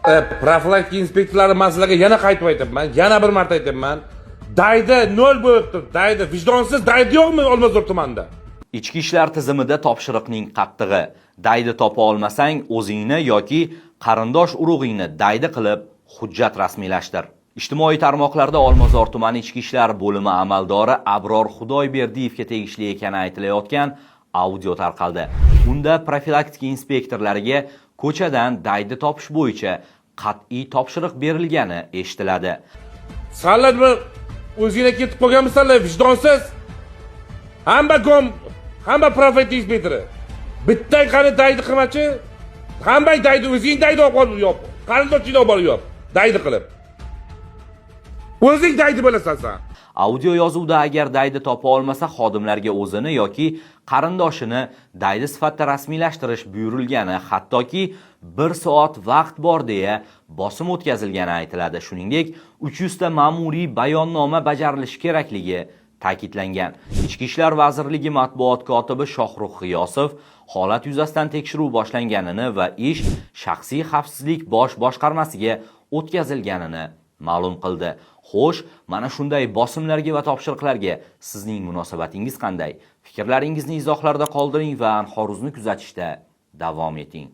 Profilaktika inspektorlari masalasiga yana qaytib aytaman. Yana bir marta aytaman. Daydi 0 bo'lib turibdi. Daydi vijdonsiz daydi yo'qmi Olmazor tumanida? Ichki ishlar tizimida topshiriqning qattig'i. Daydi topa olmasang, o'zingni yoki qarindosh urug'ingni daydi qilib hujjat rasmiylashtir. Ijtimoiy tarmoqlarda Olmazor tumani ichki ishlar bo'limi amaldori Abror Xudoyberdiyevga tegishli ekani aytilayotgan audio tarqaldi. Unda profilaktika inspektorlariga ko'chadan daydi topish bo'yicha qat'iy topshiriq berilgani eshitiladi. Sanlar o'zingga ketib qolganmisanlar, vijdonsiz. Hamma profilaktika inspektori. Bitta qani daydi qilmachi, hamma daydi o'zing daydi olib qolib yo'q. Qarindoshingni olib yo'q. Daydi qilib. O'zing daydi bo'lasan sen. Audio yozuvda agar daydi topa olmasa, xodimlarga o'zini yoki qarindoshini daydi sifatida rasmiylashtirish buyurilgani, hattoki 1 soat vaqt bor deya bosim o'tkazilgani aytiladi. Shuningdek, 300 ta ma'muriy bayonnoma bajarilishi kerakligi ta'kidlangan. Ichki ishlar vazirligi matbuot kotibi Shohrux G'iyosov holat yuzasidan tekshiruv boshlanganini va ish shaxsiy xavfsizlik bosh boshqarmasiga o'tkazilganini ma'lum qildi. Xo'sh, mana shunday bosimlarga va topshiriqlarga sizning munosabatingiz qanday? Fikrlaringizni izohlarda qoldiring va Anxoruzni kuzatishda davom eting.